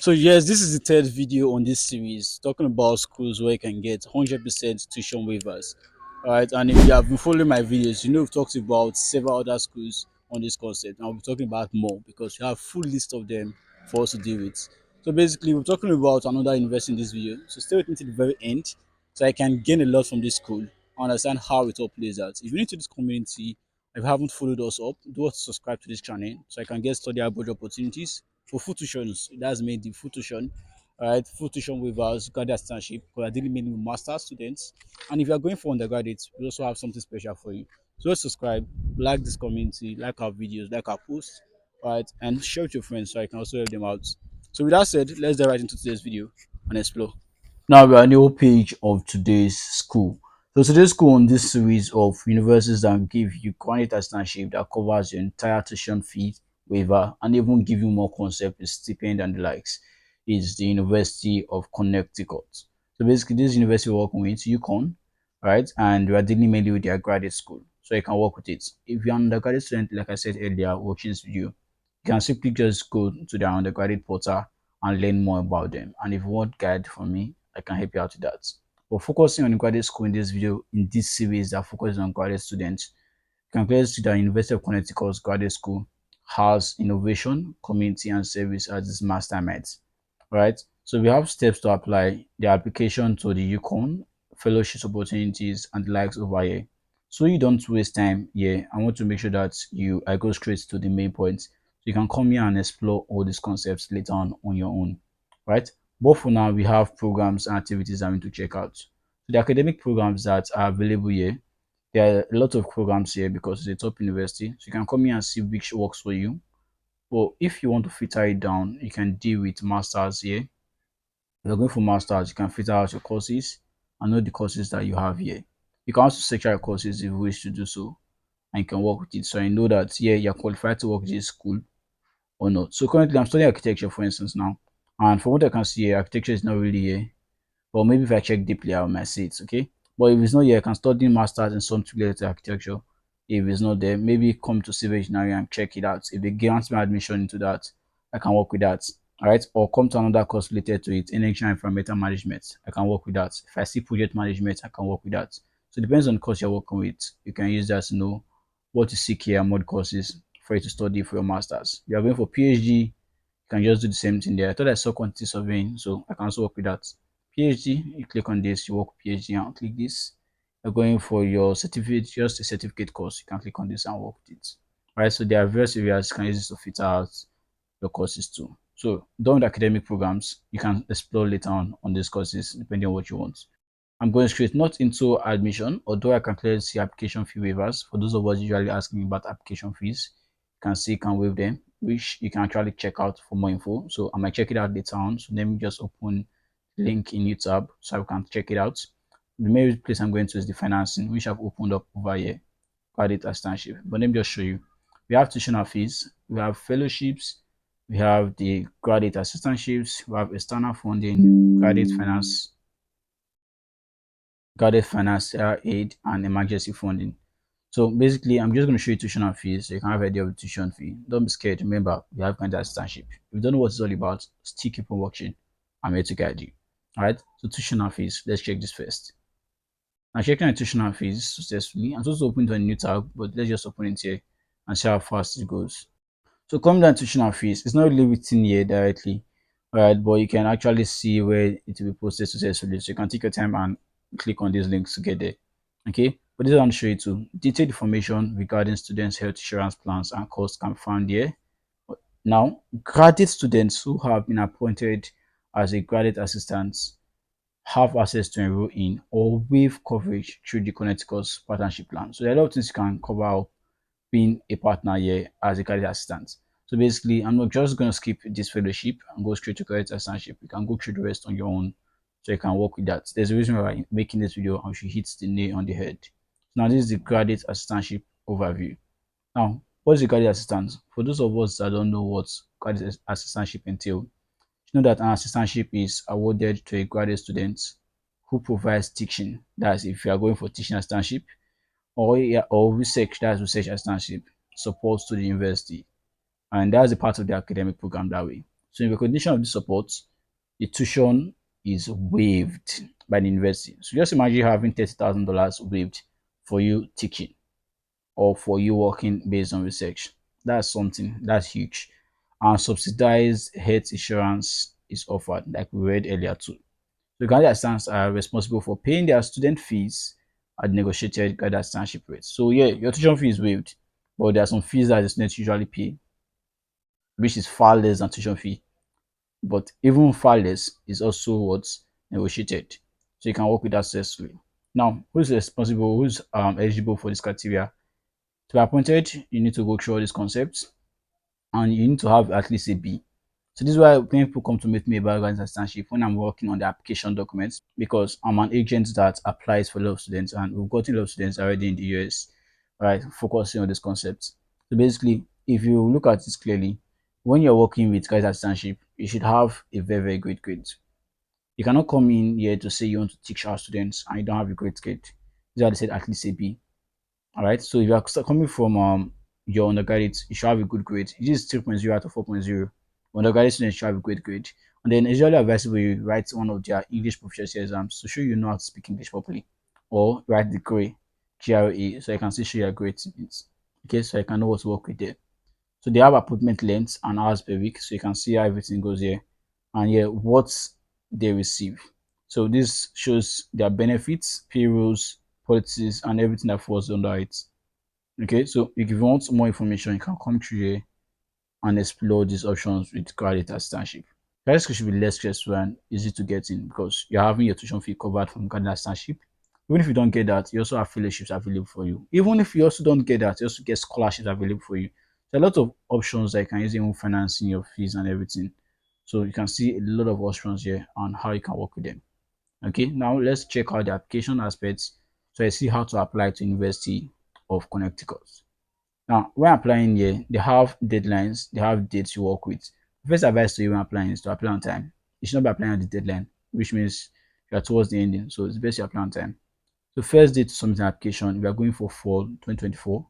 So yes, this is the third video on this series talking about schools where you can get 100% tuition waivers. All right, and if you have been following my videos, you know we've talked about several other schools on this concept, and I'll be talking about more because we have a full list of them for us to deal with. So basically, we're talking about another university in this video. So stay with me to the very end, so I can gain a lot from this school, understand how it all plays out. If you're new to this community, if you haven't followed us up, do us subscribe to this channel so I can get study abroad opportunities for full tuitions. That's made the full tuition. All right, full tuition waivers, graduate assistantship, because I dealing mainly with master students. And if you're going for undergraduates, we also have something special for you. So just subscribe, like this community, like our videos, like our posts, all right, and share with your friends so I can also help them out. So with that said, let's dive right into today's video and explore. Now we are on the whole page of today's school. So today's school on this series of universities that give you quantity assistantship that covers your entire tuition fee waiver and even give you more concept, stipend and the likes is the University of Connecticut. So basically this university we're working with UConn, right? And we are dealing mainly with their graduate school. So you can work with it. If you're an undergraduate student, like I said earlier, watching this video, you can simply just go to their undergraduate portal and learn more about them. And if you want guide from me, I can help you out with that. But focusing on graduate school in this video, in this series that focuses on graduate students, you can clearly see that University of Connecticut's graduate school has innovation, community, and service as its masterminds. Right? So we have steps to apply the application to the Yukon, fellowship opportunities, and the likes over here. So you don't waste time here. I want to make sure that I go straight to the main points. So you can come here and explore all these concepts later on your own. Right? But for now, we have programs and activities I'm going to check out. So the academic programs that are available here, there are a lot of programs here because it's a top university. So you can come here and see which works for you. But if you want to filter it down, you can deal with masters here. If you're going for masters, you can filter out your courses and know the courses that you have here. You can also search out your courses if you wish to do so, and you can work with it. So I know that yeah, you're qualified to work with this school or not. So currently I'm studying architecture, for instance, now. And from what I can see here, architecture is not really here. But maybe if I check deeply, I might see it, okay? But if it's not here, I can study masters in something related to architecture. If it's not there, maybe come to civil engineering and check it out. If they grant me admission into that, I can work with that. All right. Or come to another course related to it, energy and environmental management. I can work with that. If I see project management, I can work with that. So it depends on the course you're working with. You can use that to know what to seek here and what courses for you to study for your masters. If you are going for PhD, you can just do the same thing there. I thought I saw quantity surveying, so I can also work with that. PhD, you click on this, you work PhD and click this. You're going for your certificate, just a certificate course. You can click on this and work with it. All right, so there are various areas you can use this to filter out your courses too. So done with academic programs, you can explore later on these courses depending on what you want. I'm going straight not into admission, although I can clearly see application fee waivers. For those of us usually asking about application fees, you can see you can waive them, which you can actually check out for more info. So I might check it out later on. So let me just open the link in YouTube so I can check it out. The main place I'm going to is the financing, which I've opened up over here, credit assistantship. But let me just show you. We have tuition fees, we have fellowships, we have the graduate assistantships, we have external funding, guided financial aid, and emergency funding. So basically, I'm just going to show you tuition fees so you can have an idea of the tuition fee. Don't be scared. Remember, we have kind of assistantship. If you don't know what it's all about, still keep on watching. I'm here to guide you. All right. So tuition fees. Let's check this first. Now checking the tuition fees successfully. I'm supposed to open to a new tab, but let's just open it here and see how fast it goes. So coming down to tuition fees, it's not really written here directly, all right, but you can actually see where it will be posted successfully. So you can take your time and click on these links to get there. Okay, but this is want to show you too. Detailed information regarding students' health insurance plans and costs can be found here. Now, graduate students who have been appointed as a graduate assistants have access to enroll in or waive coverage through the Connecticut's partnership plan. So there are a lot of things you can cover up being a partner here as a career assistant. So basically, I'm not just going to skip this fellowship and go straight to career assistantship. You can go through the rest on your own so you can work with that. There's a reason why I'm making this video and she hits the nail on the head. Now, this is the graduate assistantship overview. Now, what is a graduate assistant? For those of us that don't know what graduate assistantship entails, you know that an assistantship is awarded to a graduate student who provides teaching. That's if you are going for teaching assistantship, or yeah, or research, that's research assistantship, supports to the university. And that's a part of the academic program that way. So in recognition of this support, the tuition is waived by the university. So just imagine having $30,000 waived for you teaching or for you working based on research. That's something that's huge. And subsidized health insurance is offered, like we read earlier too. So guided assistants are responsible for paying their student fees at negotiated guided assistantship rates. So yeah, your tuition fee is waived, but there are some fees that the students usually pay, which is far less than tuition fee. But even far less is also what's negotiated. So you can work with that successfully. Now, who's responsible, who's eligible for this criteria? To be appointed, you need to go through all these concepts and you need to have at least a B. So this is why when people come to meet me about guidance assistantship when I'm working on the application documents, because I'm an agent that applies for a lot of students and we've gotten a lot of students already in the US, right, focusing on this concept. So basically, if you look at this clearly, when you're working with guidance assistantship, you should have a very, very great grade. You cannot come in here to say you want to teach our students and you don't have a great grade. These are they said at least a B. All right. So if you are coming from your undergraduate, you should have a good grade. It is 3.0 out of 4.0. Undergraduate students should have a great grade. And then it's usually advisable you write one of their English proficiency exams to show you know how to speak English properly. Or write the GRE, so I can see show your grades in it. Okay, so I can know what to work with there. So they have appointment length and hours per week, so you can see how everything goes here. And yeah, what they receive. So this shows their benefits, pay rules, policies, and everything that falls under it. Okay, so if you want more information, you can come through here and explore these options with graduate assistantship. Graduate school should be less stressful and easy to get in because you're having your tuition fee covered from graduate assistantship. Even if you don't get that, you also have fellowships available for you. Even if you also don't get that, you also get scholarships available for you. There are a lot of options that you can use even financing your fees and everything. So you can see a lot of options here on how you can work with them. Okay, now let's check out the application aspects. So I see how to apply to University of Connecticut. Now, when applying here, they have deadlines, they have dates you work with. First advice to you when applying is to apply on time. You should not be applying at the deadline, which means you are towards the ending. So it's best you apply on time. So first date to submit an application, we are going for fall 2024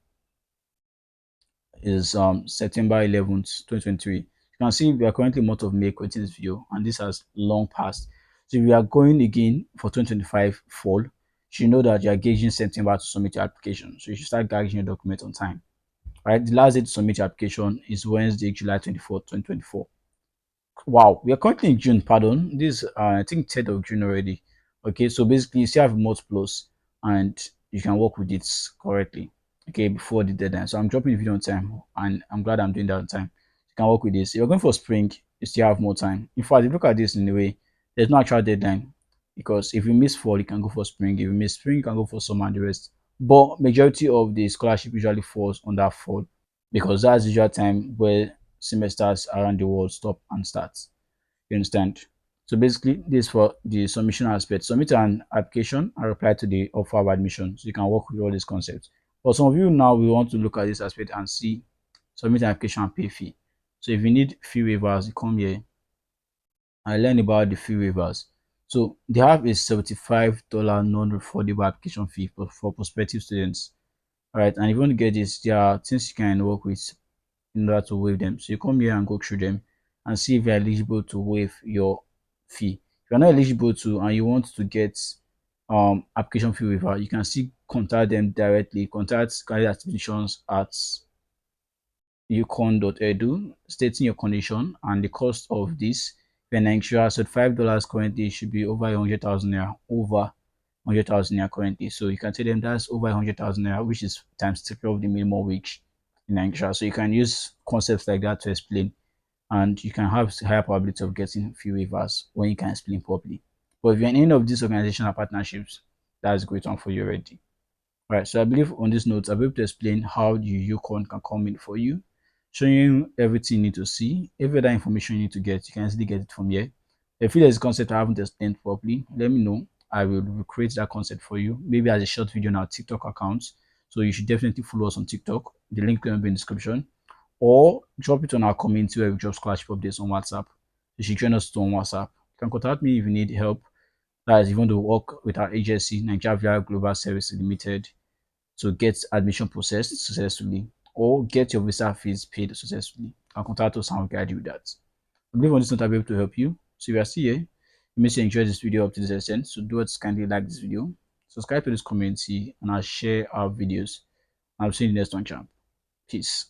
is September 11th, 2023. You can see we are currently month of May creating this video and this has long passed. So we are going again for 2025 fall. You should know that you are gauging September to submit your application. So you should start gauging your document on time. Right, the last day to submit your application is Wednesday, July 24th, 2024. Wow, we are currently in June, pardon. This I think 3rd of June already. Okay, so basically you still have a month plus and you can work with it correctly. Okay, before the deadline. So I'm dropping the video on time and I'm glad I'm doing that on time. You can work with this. If you're going for spring, you still have more time. In fact, if you look at this in a way, there's no actual deadline because if you miss fall, you can go for spring. If you miss spring, you can go for summer and the rest. But majority of the scholarship usually falls on that fall because that's the usual time where semesters around the world stop and start. You understand? So basically, this for the submission aspect. Submit an application and reply to the offer of admission. So you can work with all these concepts. For some of you now, we want to look at this aspect and see submit an application and pay fee. So if you need fee waivers, you come here and learn about the fee waivers. So they have a $75 non-refundable application fee for prospective students. All right, and if you want to get this, there are things you can work with in order to waive them. So you come here and go through them and see if you're eligible to waive your fee. If you're not eligible to and you want to get application fee waiver, you can still contact them directly. Contact career admissions at ucon.edu, stating your condition and the cost of this. When Nigeria said $5 currently should be over 100,000 naira, over 100,000 naira currently. So you can tell them that's over 100,000 naira, which is times three of the minimum wage in Nigeria. So you can use concepts like that to explain, and you can have higher probability of getting few waivers when you can explain properly. But if you're in any of these organizational partnerships, that's a great one for you already. All right, so I believe on this note, I'll be able to explain how the Yukon can come in for you, showing you everything you need to see. Every other information you need to get, you can easily get it from here. If there's a concept I haven't explained properly, let me know. I will recreate that concept for you, maybe as a short video on our TikTok account. So you should definitely follow us on TikTok. The link will be in the description. Or drop it on our community where we drop scholarship updates on WhatsApp. You should join us on WhatsApp. You can contact me if you need help. That is, if you want to work with our agency, Nigeria Global Service Limited, to get admission processed successfully or get your visa fees paid successfully. I'll contact us and we'll guide you with that. I believe on this note I'll be able to help you. So if you are still here, you may say you enjoyed this video up to this extent. So do us kindly like this video, subscribe to this community, and I'll share our videos. I'll see you in the next one, champ. Peace.